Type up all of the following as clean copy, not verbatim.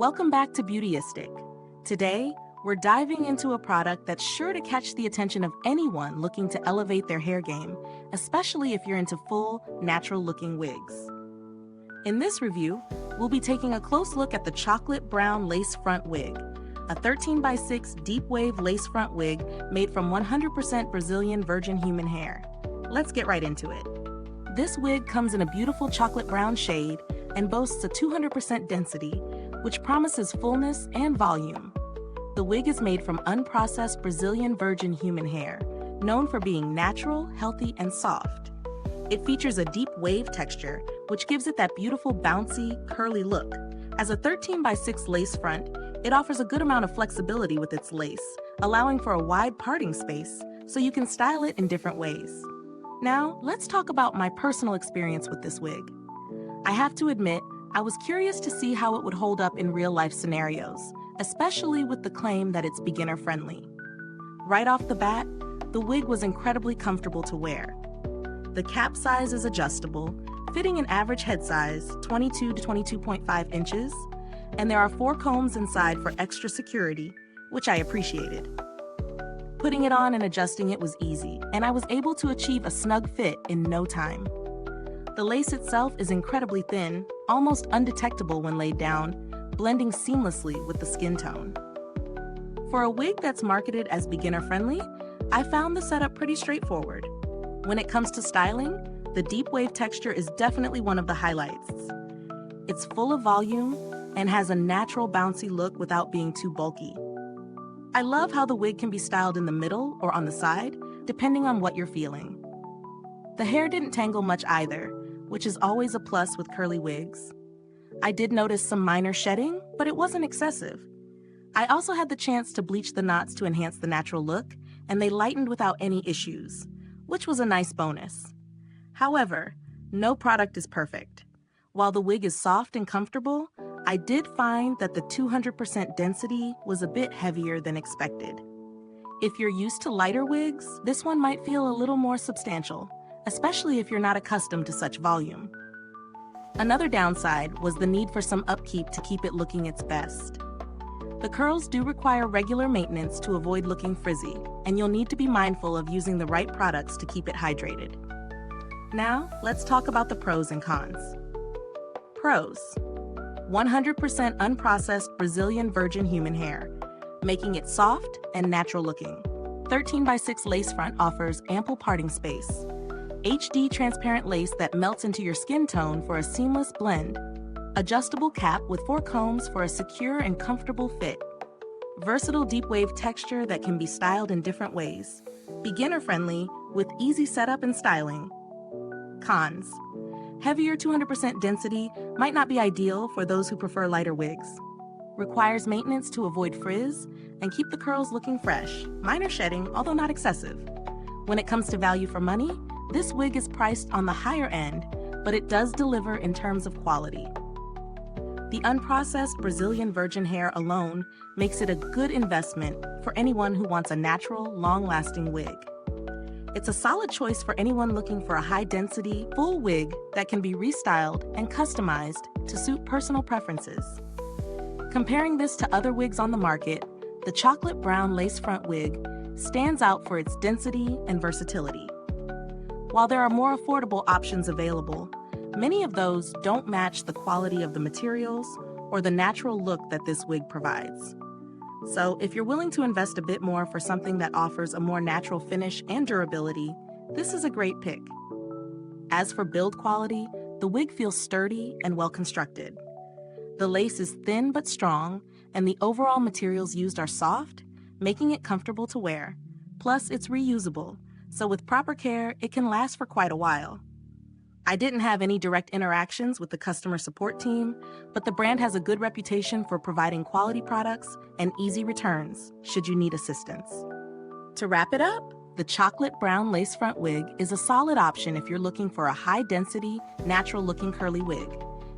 Welcome back to Beautyistic. Today, we're diving into a product that's sure to catch the attention of anyone looking to elevate their hair game, especially if you're into full, natural-looking wigs. In this review, we'll be taking a close look at the chocolate brown lace front wig, a 13x6 deep wave lace front wig made from 100% Brazilian virgin human hair. Let's get right into it. This wig comes in a beautiful chocolate brown shade and boasts a 200% density, which promises fullness and volume. The wig is made from unprocessed Brazilian virgin human hair, known for being natural, healthy, and soft. It features a deep wave texture, which gives it that beautiful bouncy, curly look. As a 13x6 lace front, it offers a good amount of flexibility with its lace, allowing for a wide parting space, so you can style it in different ways. Now, let's talk about my personal experience with this wig. I have to admit, I was curious to see how it would hold up in real-life scenarios, especially with the claim that it's beginner-friendly. Right off the bat, the wig was incredibly comfortable to wear. The cap size is adjustable, fitting an average head size, 22 to 22.5 inches, and there are 4 combs inside for extra security, which I appreciated. Putting it on and adjusting it was easy, and I was able to achieve a snug fit in no time. The lace itself is incredibly thin, almost undetectable when laid down, blending seamlessly with the skin tone. For a wig that's marketed as beginner-friendly, I found the setup pretty straightforward. When it comes to styling, the deep wave texture is definitely one of the highlights. It's full of volume and has a natural bouncy look without being too bulky. I love how the wig can be styled in the middle or on the side, depending on what you're feeling. The hair didn't tangle much either, which is always a plus with curly wigs. I did notice some minor shedding, but it wasn't excessive. I also had the chance to bleach the knots to enhance the natural look, and they lightened without any issues, which was a nice bonus. However, no product is perfect. While the wig is soft and comfortable, I did find that the 200% density was a bit heavier than expected. If you're used to lighter wigs, this one might feel a little more substantial, especially if you're not accustomed to such volume. Another downside was the need for some upkeep to keep it looking its best. The curls do require regular maintenance to avoid looking frizzy, and you'll need to be mindful of using the right products to keep it hydrated. Now, let's talk about the pros and cons. Pros: 100% unprocessed Brazilian virgin human hair, making it soft and natural looking. 13x6 lace front offers ample parting space. HD transparent lace that melts into your skin tone for a seamless blend. Adjustable cap with 4 combs for a secure and comfortable fit. Versatile deep wave texture that can be styled in different ways. Beginner-friendly with easy setup and styling. Cons: heavier 200% density might not be ideal for those who prefer lighter wigs. Requires maintenance to avoid frizz and keep the curls looking fresh. Minor shedding, although not excessive. When it comes to value for money, this wig is priced on the higher end, but it does deliver in terms of quality. The unprocessed Brazilian virgin hair alone makes it a good investment for anyone who wants a natural, long-lasting wig. It's a solid choice for anyone looking for a high-density, full wig that can be restyled and customized to suit personal preferences. Comparing this to other wigs on the market, the chocolate brown lace front wig stands out for its density and versatility. While there are more affordable options available, many of those don't match the quality of the materials or the natural look that this wig provides. So if you're willing to invest a bit more for something that offers a more natural finish and durability, this is a great pick. As for build quality, the wig feels sturdy and well constructed. The lace is thin but strong, and the overall materials used are soft, making it comfortable to wear. Plus, it's reusable, so with proper care, it can last for quite a while. I didn't have any direct interactions with the customer support team, but the brand has a good reputation for providing quality products and easy returns should you need assistance. To wrap it up, the chocolate brown lace front wig is a solid option if you're looking for a high-density, natural-looking curly wig.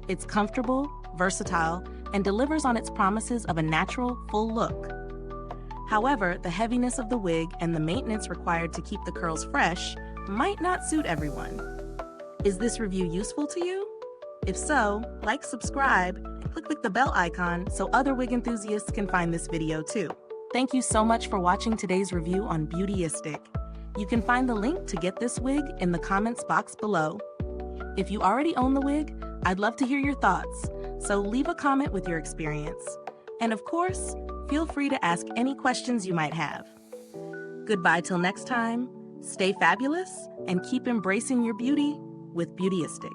It's comfortable, versatile, and delivers on its promises of a natural, full look. However, the heaviness of the wig and the maintenance required to keep the curls fresh might not suit everyone. Is this review useful to you? If so, like, subscribe, click the bell icon so other wig enthusiasts can find this video too. Thank you so much for watching today's review on Beautyistic. You can find the link to get this wig in the comments box below. If you already own the wig, I'd love to hear your thoughts, so leave a comment with your experience. And of course, feel free to ask any questions you might have. Goodbye till next time, stay fabulous, and keep embracing your beauty with Beautyistic.